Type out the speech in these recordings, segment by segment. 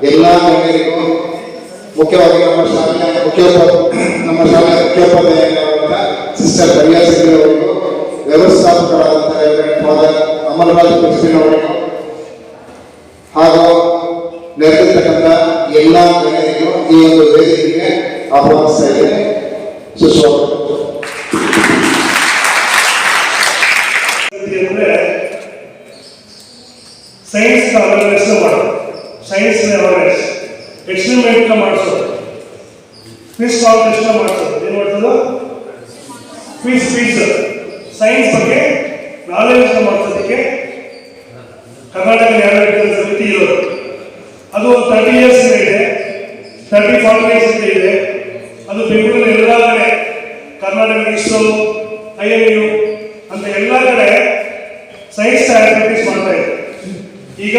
ಎಲ್ಲ ಗಣ್ಯರಿಗೂ ಮುಖ್ಯವಾಗಿ ನಮ್ಮ ಶಾಲೆಯ ಮುಖ್ಯೋಪಾಧ್ಯಾಯರಾದಂಥ ಸಿಸ್ಟರ್ ಕೈಲಾಸಗಿರಿ ಅವರಿಗೂ, ವ್ಯವಸ್ಥಾಪಕರಾದಂಥ ಫಾದರ್ ಅಮರರಾಜ್ ಕೃಷ್ಣ ಅವರಿಗೂ ಹಾಗೂ ನೆರೆದಿರ್ತಕ್ಕಂಥ ಎಲ್ಲ ಗಣ್ಯರಿಗೂ ಈ ಒಂದು ವೇದಿಕೆಗೆ ಆಹ್ವಾನಿಸ್ತಾ ಇದ್ದೇನೆ. ಸುಸ್ವಾಗತ. ಸೈನ್ಸ್ ಅವೇರ್ನೆಸ್ ಮಾಡೋದು, ಸೈನ್ಸ್ ಅವೇರ್ನೆಸ್ ಎಕ್ಸ್ಪೆರಿಮೆಂಟ್ ಮಾಡಿಸೋದು, ಕ್ವಿಸ್ ಕಾಂಟೆಸ್ಟ್ ಮಾಡಿಸೋದು. ಏನು ಮಾಡ್ತದೋ ಕ್ವಿಸ್ ಸೈನ್ಸ್ ಬಗ್ಗೆ ನಾಲೆಜ್ ಮಾಡಿಸೋದಕ್ಕೆ ಕರ್ನಾಟಕ ನ್ಯಾಯಪೀಠದ ಸಮಿತಿ ಇರೋದು. ಅದು ಒಂದು 30 years ಇದೆ, 30-40 years ಇದೆ. ಅದು ಬೆಂಗಳೂರಲ್ಲಿ ಎಲ್ಲ ಕಡೆ, ಕರ್ನಾಟಕ ಇಸ್ರೋ, IMU ಅಂತ ಎಲ್ಲ ಕಡೆ ಸೈನ್ಸ್ ಆಕ್ಟಿವಿಟೀಸ್ ಮಾಡ್ತಾ ಇದೆ. ಈಗ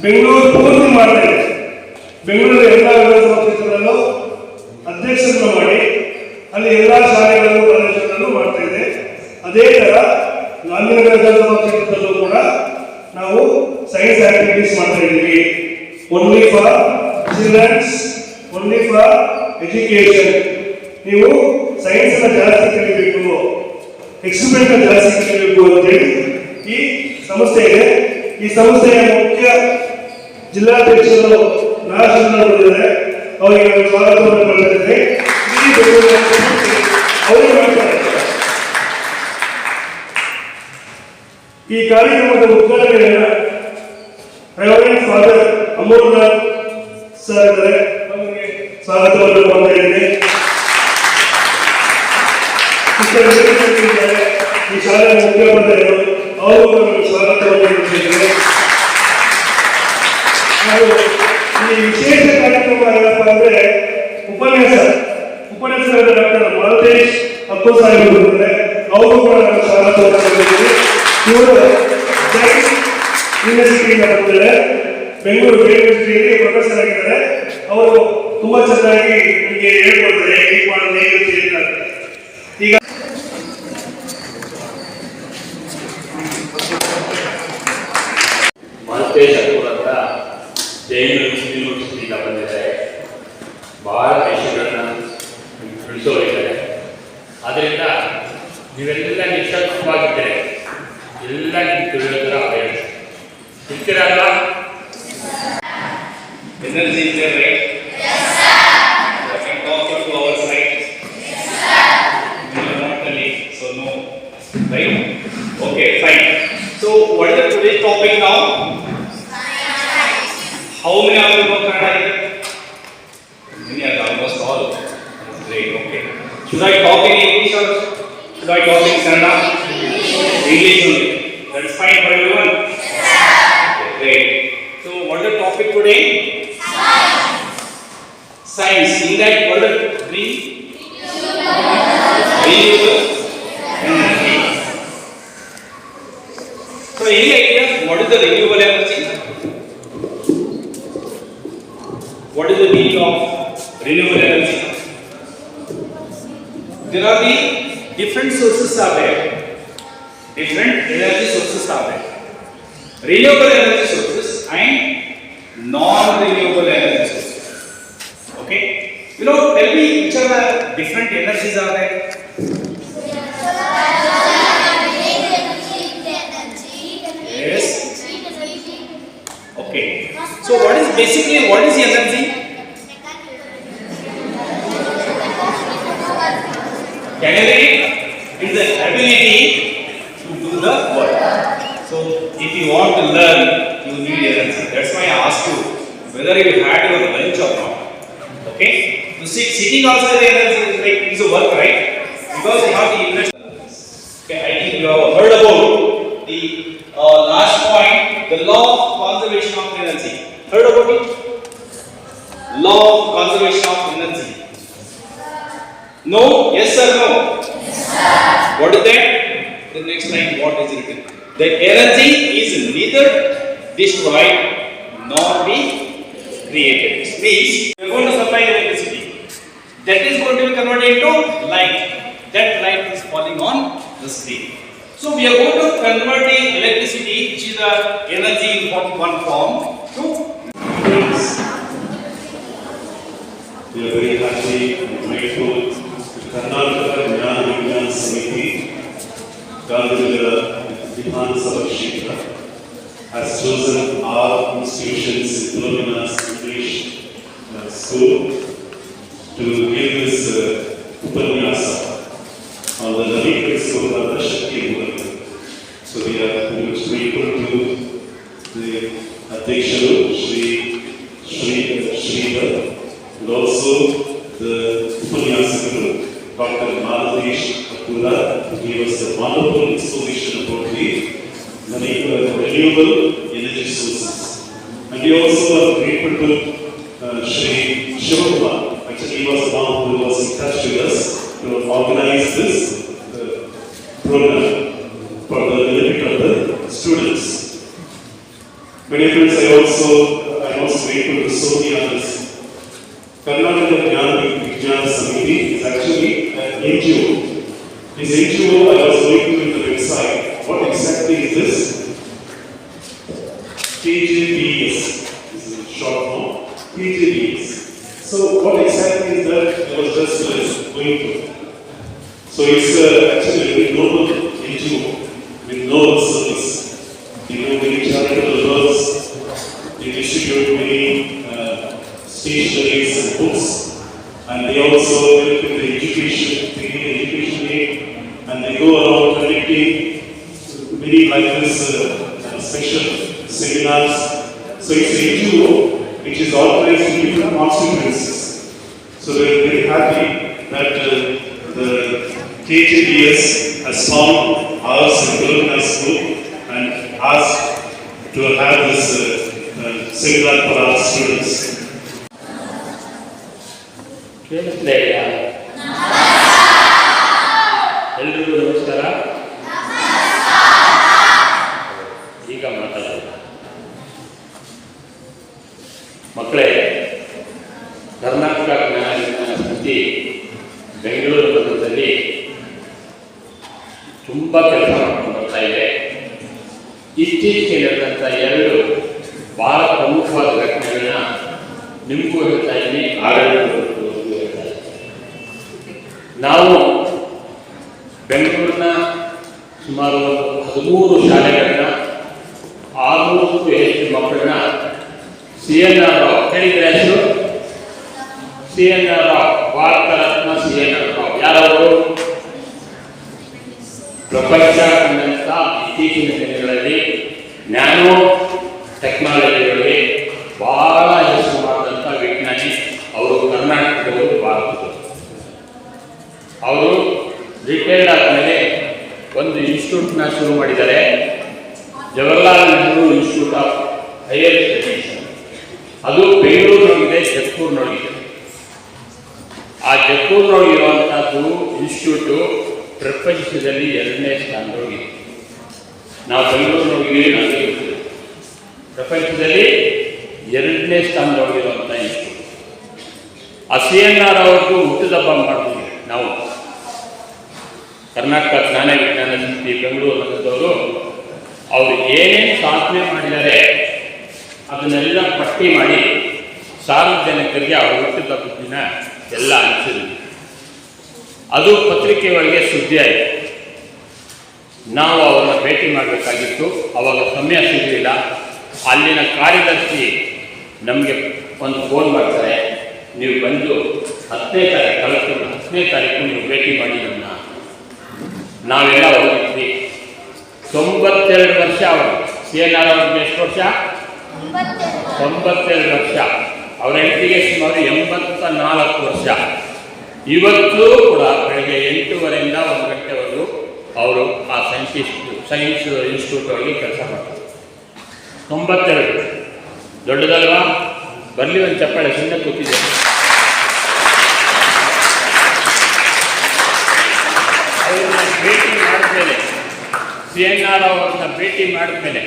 ಬೆಂಗಳೂರು ಪೂರ್ತಿ ಮಾಡ್ತಾ ಇದೆ. ಬೆಂಗಳೂರಲ್ಲಿ ಎಲ್ಲ ವಿಧಾನಸಭಾ ಕ್ಷೇತ್ರದಲ್ಲೂ ಅಧ್ಯಕ್ಷರನ್ನು ಮಾಡಿ ಅಲ್ಲಿ ಎಲ್ಲ ಶಾಲೆಗಳು ಕಾಲೇಜುಗಳನ್ನು ಮಾಡ್ತಾ ಇದೆ. ಅದೇ ತರ ಗಾಂಧಿನಗರ ವಿಧಾನಸಭಾ ಕ್ಷೇತ್ರದಲ್ಲೂ ಕೂಡ ನಾವು ಸೈನ್ಸ್ ಆಕ್ಟಿವಿಟೀಸ್ ಮಾಡ್ತಾ ಇದ್ದೀವಿ. Only for childrens, only for education. ನೀವು ಸೈನ್ಸ್ ಜಾಸ್ತಿ ಕಲಿಬೇಕು, ಎಕ್ಸ್ಪೆರಿಮೆಂಟ್ ಜಾಸ್ತಿ ಕಲಿಬೇಕು ಅಂತೇಳಿ ಈ ಸಂಸ್ಥೆ ಇದೆ. ಈ ಸಂಸ್ಥೆಯ ಮುಖ್ಯ ಜಿಲ್ಲಾಧ್ಯಕ್ಷರು ನಾಗಚಂದ್ರ ಅವರಿಗೆ ಸ್ವಾಗತವನ್ನು ಮಾಡಿದ್ದೇವೆ. ಅವರು ಮಾಡ್ತಾರೆ. ಈ ಕಾರ್ಯಕ್ರಮದ ಉದ್ಘಾಟನೆಯನ್ನು ರೆವರೆಂಡ್ ಫಾದರ್ ಅಮರನಾಥ್ ಸರ್ ಇದ್ದಾರೆ, ಅವರಿಗೆ ಸ್ವಾಗತವನ್ನು ಮಾಡ್ತಾ ಇದ್ದೇನೆ. ಈ ಶಾಲೆಯ ಮುಖ್ಯೋಪಾಧ್ಯಾಯರು, ಅವರು ಸ್ವಾಗತವನ್ನು ನೀಡುತ್ತಿದ್ದಾರೆ. ಹಾಗೂ ಈ ವಿಶೇಷ ಕಾರ್ಯಕ್ರಮ ಏನಪ್ಪ ಅಂದ್ರೆ ಉಪನ್ಯಾಸಕರಾದ ಡಾಕ್ಟರ್ ಮಾಲತೇಶ್ ಅಪ್ಪು ಸಾಹೇಬ್ ಇದ್ದಾರೆ. ಅವರು ಕೂಡ ನಾವು ಸ್ವಾಗತವನ್ನು ನೀಡಿದ್ದೀವಿ. ಇವರು ಯೂನಿವರ್ಸಿಟಿಯಿಂದ ಬಂದಿದ್ದಾರೆ, ಬೆಂಗಳೂರು ಯೂನಿವರ್ಸಿಟಿಯಲ್ಲಿ ಪ್ರೊಫೆಸರ್ ಆಗಿದ್ದಾರೆ. ಅವರು ತುಂಬಾ ಚೆನ್ನಾಗಿ ನಿಮಗೆ ಹೇಳ್ಕೊಡ್ತಾರೆ ಹೇಗೆ ಮಾಡೋದು, ಹೇಗೆ ಈಗ ಮಾಲತೇಶ್ ಅಪ್ಪು ಅಂತ ಜೈನ್ ಯೂನಿವರ್ಸಿಟಿಯಿಂದ ಬಂದಿದ್ದಾರೆ. ಬಹಳ ವಿಷಯಗಳನ್ನ ತಿಳಿಸೋರಿದ್ದಾರೆ. ಆದ್ದರಿಂದ ನೀವೆಲ್ಲ ನಿಷ್ಠಾವಾಗಿದ್ದರೆ ಎಲ್ಲ ನಿಮ್ಗೆ ತಿಳಿಯೋದರ ಅಭ್ಯಾಸ ಸಿಗ್ತೀರಲ್ಲ. ಎನರ್ಜಿ ಇದೆ, right? talk to our side. We are not colleagues, so no, right? Okay, fine. So what is the today's topic now? How many of you know Kannada? Many are almost all. Great, okay. Should I talk in English or should I talk in Kannada? English only. That's fine for everyone? Okay, great. So what is the topic today? Science. In that, what is the green? Renewable energy. So any idea what is the renewable energy? What is the meaning of renewable energy? There are the different sources are there. Different energy sources are there. Renewable energy sources and non-renewable energy sources. Okay? You know, tell me which are the different energies are there? Yes. Okay. So what is energy? Can you read? It is the ability to do the work. So if you want to learn, you need energy. That's why I asked you whether you had your lunch or not. Okay? You see, sitting also the energy is a work, right? Because you have to invest. Okay, I think you have heard about the last point, the law of conservation of energy. Heard about it? Law of conservation of energy. No? Yes or no? Yes, sir. What is that? The next line, what is written? The energy is neither destroyed nor be created. It means we are going to supply electricity. That is going to be converted into light. That light is falling on the screen. So we are going to convert the electricity, which is the energy in one form, to students. We are very happy and grateful to Karnataka Jnana Vigyan Samiti, Gandhinagar Vidhan Sabha Kshetra, has chosen our institutions in Philomena English School to give this Upanyasa on the Navika Skolada Shakti Mugarta. So we are very much grateful to the Adhyaksharu, Sridhar, and also the Upanyasakaru, Dr. Madhavesh Akula, who gave us a wonderful exposition about the renewable energy sources. And we also are grateful to Shri Shivakumar. Actually, he was the one who was in touch with us to organize this program for the benefit of the students. Many friends, I am also grateful to so many others. Karnataka Jnana Vigyan Samiti is actually an NGO. This NGO, I was going to the website. What exactly is this? KJBS. This is a short form. KJBS. So what exactly is that? I was just going to. So it's actually a very global NGO with noble service. They do many charitable works. They distribute many stationeries and books, and they also help with the education, taking the education aid, and they go around connecting many like this special seminars. So it's a NGO which is organized in different constituencies. So we're very happy that the KJBS has found ours in Philomena School and asked to have this seminar for our students. ಕೇಳಿಸ್ತಾ ಇದೆಯಾ? ಎಲ್ರಿಗೂ ನಮಸ್ಕಾರ. ಈಗ ಮಾತಾಡೋದು ಮಕ್ಕಳೇ, ಕರ್ನಾಟಕ ಜ್ಞಾನ ವಿಜ್ಞಾನ ಸಮಿತಿ ಬೆಂಗಳೂರು ನಗರದಲ್ಲಿ ತುಂಬ ಕೆಲಸ ಮಾಡ್ಕೊಂಡು ಬರ್ತಾ ಇದೆ. ಇತ್ತೀಚೆಗೆ ನಡೆದಂಥ 2 ಬಹಳ ಪ್ರಮುಖವಾದ ಘಟನೆಗಳನ್ನ ನಿಮಗೂ ಹೇಳ್ತಾ ಇದ್ದೀನಿ, ಆಡಳಿತಕ್ಕೂ ಹೇಳ್ತಾ ಇದ್ದೀನಿ. ನಾವು ಬೆಂಗಳೂರಿನ ಸುಮಾರು 13 ಶಾಲೆಗಳನ್ನ 600ಕ್ಕೂ ಹೆಚ್ಚು ಮಕ್ಕಳನ್ನ CNR ರಾವ್ ಹೇಳಿದ್ರೆ ಹೆಸರು CNR ರಾವ್, ಭಾರತ ರತ್ನ CNR ರಾವ್. ಯಾರವರು? ಪ್ರಪಂಚ ಕಂಡಂಥ ಇತ್ತೀಚಿನ ದಿನಗಳಲ್ಲಿ ನ್ಯಾನೋ ಟೆಕ್ನಾಲಜಿಗಳಿಗೆ ಬಹಳ ಹೆಸರು ಮಾಡಿದಂಥ ವಿಜ್ಞಾನಿ ಅವರು. ಕರ್ನಾಟಕದವರು, ಭಾರತದವರು. ಅವರು ರಿಟೈರ್ಡ್ ಆದಮೇಲೆ ಒಂದು ಇನ್ಸ್ಟಿಟ್ಯೂಟ್ನ ಶುರು ಮಾಡಿದ್ದಾರೆ, Jawaharlal Nehru institute of higher studies. ಅದು ಬೆಂಗಳೂರಿನೊಳಗಿದೆ, ಜಕ್ಕೂರಿನೊಳಗಿದೆ. ಆ ಜಕ್ಕೂರಿನೊಳಗಿರುವಂಥದ್ದು ಇನ್ಸ್ಟಿಟ್ಯೂಟು ಪ್ರಪಂಚದಲ್ಲಿ 2ನೇ ಸ್ಥಾನದೊಳಗಿದೆ. ನಾವು ಬೆಂಗಳೂರಿನೊಳಗಿದ್ದೀವಿ, ನಮಗೆ ಗೊತ್ತಿದೆ. ಪ್ರಪಂಚದಲ್ಲಿ 2ನೇ ಸ್ಥಾನದೊಳಗಿರುವಂಥ ಇನ್ಸ್ಟಿಟ್ಯೂಟ್. ಆ CNR ಅವ್ರದ್ದು ಹುಟ್ಟುಹಬ್ಬ ಮಾಡ್ತೀವಿ ನಾವು. ಕರ್ನಾಟಕ ಜ್ಞಾನ ವಿಜ್ಞಾನ ಸಮಿತಿ ಬೆಂಗಳೂರು ನಗರದವರು ಅವರು ಏನೇನು ಸಾಧನೆ ಮಾಡಿದ್ದಾರೆ ಅದನ್ನೆಲ್ಲ ಪಟ್ಟಿ ಮಾಡಿ ಸಾರ್ವಜನಿಕರಿಗೆ ಅವರ ಹುಟ್ಟುಹಬ್ಬದ ದಿನ ಎಲ್ಲ ಹಂಚಿದ್ವಿ. ಅದು ಪತ್ರಿಕೆ ಒಳಗೆ ಸುದ್ದಿ ಆಯಿತು. ನಾವು ಅವರನ್ನ ಭೇಟಿ ಮಾಡಬೇಕಾಗಿತ್ತು, ಅವಾಗ ಸಮಯ ಸಿಗಲಿಲ್ಲ. ಅಲ್ಲಿನ ಕಾರ್ಯದರ್ಶಿ ನಮಗೆ ಒಂದು ಫೋನ್ ಮಾಡ್ತಾರೆ, ನೀವು ಬಂದು 10ನೇ ತಾರೀಕು ನೀವು ಭೇಟಿ ಮಾಡಿ ನನ್ನ. ನಾವೆಲ್ಲ ಹೋಗಿದ್ವಿ. 92 ವರ್ಷ ಅವರು. CNR ಅವ್ರಿಗೆ ಎಷ್ಟು ವರ್ಷ? 92 ವರ್ಷ. ಅವರ ಹೆಂಡತಿಗೆ ಸುಮಾರು 84 ವರ್ಷ. ಇವತ್ತು ಕೂಡ ಬೆಳಗ್ಗೆ 8:30ಯಿಂದ 1 ಗಂಟೆವರೆಗೂ ಅವರು ಆ ಸೈನ್ಸ್ ಇನ್ಸ್ಟಿಟ್ಯೂಟ್ ಒಳಗೆ ಕೆಲಸ ಮಾಡ್ತಾರೆ. 92 ದೊಡ್ಡದಲ್ವಾ? ಬರಲಿ ಒಂದು ಚಪ್ಪಾಳೆ, ಸುಮ್ಮನೆ ಕೂತಿದೆ. ಅವ್ರನ್ನ ಭೇಟಿ ಮಾಡಿದ್ಮೇಲೆ, CNR ಅವ್ರನ್ನ ಭೇಟಿ ಮಾಡಿದ್ಮೇಲೆ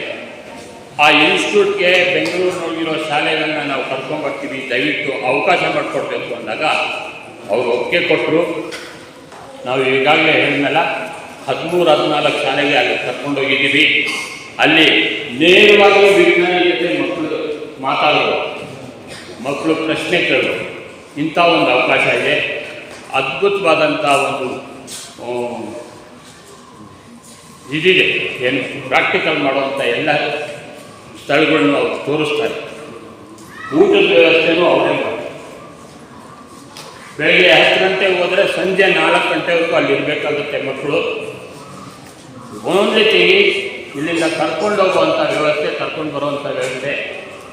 ಆ ಇನ್ಸ್ಟಿಟ್ಯೂಟ್ಗೆ ಬೆಂಗಳೂರಿನೊಳಗಿರೋ ಶಾಲೆಗಳನ್ನ ನಾವು ಕರ್ಕೊಂಡ್ಬರ್ತೀವಿ, ದಯವಿಟ್ಟು ಅವಕಾಶ ಮಾಡಿಕೊಡ್ಬೇಕು ಅಂದಾಗ ಅವರು ಒಪ್ಪಿಗೆ ಕೊಟ್ಟರು. ನಾವು ಈಗಾಗಲೇ ಹೇಳಿದ್ಮೇಲೆ 13-14 ಶಾಲೆಗೆ ಅಲ್ಲಿ ಕರ್ಕೊಂಡೋಗಿದ್ದೀವಿ. ಅಲ್ಲಿ ನೇರವಾಗಿ ವಿಜ್ಞಾನಿ ಜೊತೆ ಮಕ್ಕಳು ಮಾತಾಡೋದು. ಮಕ್ಕಳು ಪ್ರಶ್ನೆ ಕೇಳಬೇಕು. ಇಂಥ ಒಂದು ಅವಕಾಶ ಇದೆ. ಅದ್ಭುತವಾದಂಥ ಒಂದು ಇದಿದೆ, ಏನು ಪ್ರಾಕ್ಟಿಕಲ್ ಮಾಡುವಂಥ ಎಲ್ಲ ಸ್ಥಳಗಳನ್ನು ಅವ್ರು ತೋರಿಸ್ತಾರೆ. ಊಟದ ವ್ಯವಸ್ಥೆನೂ ಅವರೇ ಮಾಡ್ತಾರೆ. ಬೆಳಗ್ಗೆ 10 ಗಂಟೆಗೆ ಹೋದರೆ ಸಂಜೆ 4 ಗಂಟೆವರೆಗೂ ಅಲ್ಲಿ ಇರಬೇಕಾಗುತ್ತೆ ಮಕ್ಕಳು. ಓನ್ಲಿ ಥಿಂಗ್ ಇಲ್ಲಿಂದ ಕರ್ಕೊಂಡು ಹೋಗುವಂಥ ವ್ಯವಸ್ಥೆ, ಕರ್ಕೊಂಡು ಬರುವಂಥ ವ್ಯವಸ್ಥೆ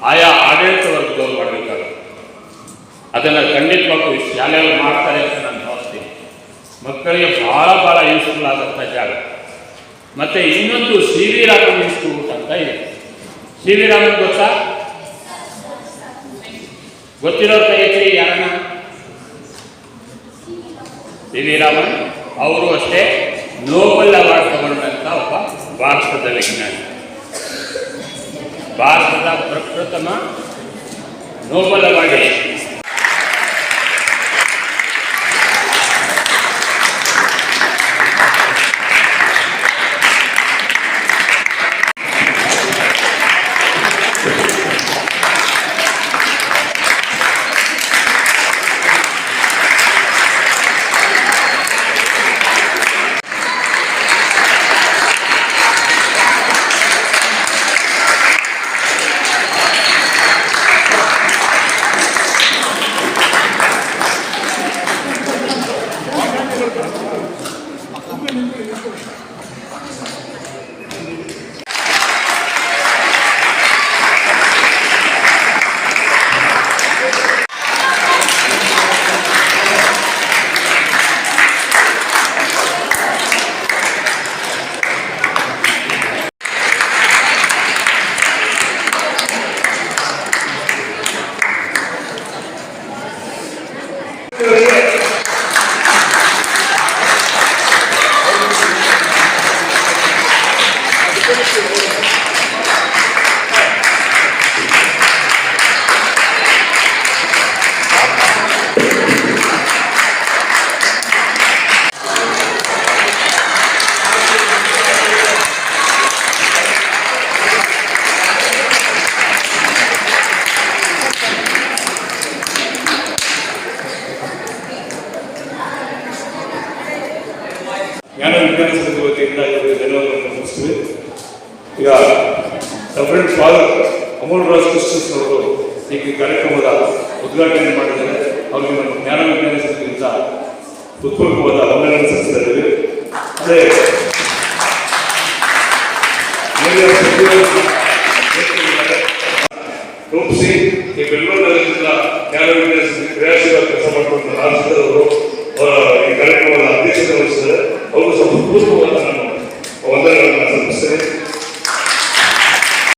ಆಯಾ ಆಡಳಿತ ವರ್ಗದವ್ರು ಮಾಡಬೇಕಾಗುತ್ತೆ. ಅದನ್ನು ಖಂಡಿತವಾಗೂ ಈ ಶಾಲೆಗಳು ಮಾಡ್ತಾರೆ ಅಂತ ನಾನು ಭಾವಿಸ್ತೀನಿ. ಮಕ್ಕಳಿಗೆ ಭಾಳ ಯೂಸ್ಫುಲ್ ಆದಂಥ ಜಾಗ. ಮತ್ತು ಇನ್ನೊಂದು ಸಿ ವಿ ರಾಮನ್ ಇನ್ಸ್ಟಿಟ್ಯೂಟ್ ಅಂತ ಇದೆ. ಸಿ ವಿ ರಾಮನ್ ಗೊತ್ತಾ? ಗೊತ್ತಿರೋ ಕೈತ್ರಿ ಯಾರನ್ನ? ಸಿ ವಿ ರಾಮನ್ ಅವರು ಅಷ್ಟೇ ನೋಬೆಲ್ ಅವಾರ್ಡ್ ತಗೊಂಡಂಥ ಒಬ್ಬ ಭಾರತದ ವಿಜ್ಞಾನಿ. ಭಾರತದ ಪ್ರಪ್ರಥಮ ನೋಬೆಲ್ ಅವಾರ್ಡ್. ಜ್ಞಾನ ವಿಜ್ಞಾನ ಸಂಸ್ಥೆ ವತಿಯಿಂದ ಧನ್ಯವಾದಗಳನ್ನು ತಿಳಿಸ್ತೀವಿ. ಈಗ ರೆಫರೆಂಟ್ ಫಾದರ್ ಅಮೋಲ್ ರಾಜ್ ಕ್ರಿಸ್ಟಿಯನ್ಸ್ ಅವರು ಈ ಕಾರ್ಯಕ್ರಮದ ಉದ್ಘಾಟನೆ ಮಾಡಿದ್ದಾರೆ. ಅವರಿಗೆ ನಮ್ಮ ಜ್ಞಾನ ವಿಜ್ಞಾನ ಸಂಸ್ಥೆಯಿಂದ ಹೃತ್ಪೂರ್ವಕವಾದ ವಂದನೆಗಳನ್ನು ಸಲ್ಲಿಸ್ತಾ ಇದ್ದೇವೆ. ಅದೇ ರೂಪಿಸಿ ಈ ಬೆಂಗಳೂರಿನಿಂದ ಜ್ಞಾನ ವಿಜ್ಞಾನ ಸಂಸ್ಥೆ ಕ್ರಿಯಾಶೀಲ ಕೆಲಸ ಮಾಡಿಕೊಂಡು ರಾಜ್ಯದವರು ಈ ಕಾರ್ಯಕ್ರಮದ ಅಧ್ಯಕ್ಷತೆ ವಹಿಸಿದ್ದಾರೆ. ಅವರು ಸ್ವಲ್ಪ ಪೂರ್ವವಾದ ನಾನು ವಂದನೆಗಳನ್ನು ಸಲ್ಲಿಸ್ತೇನೆ.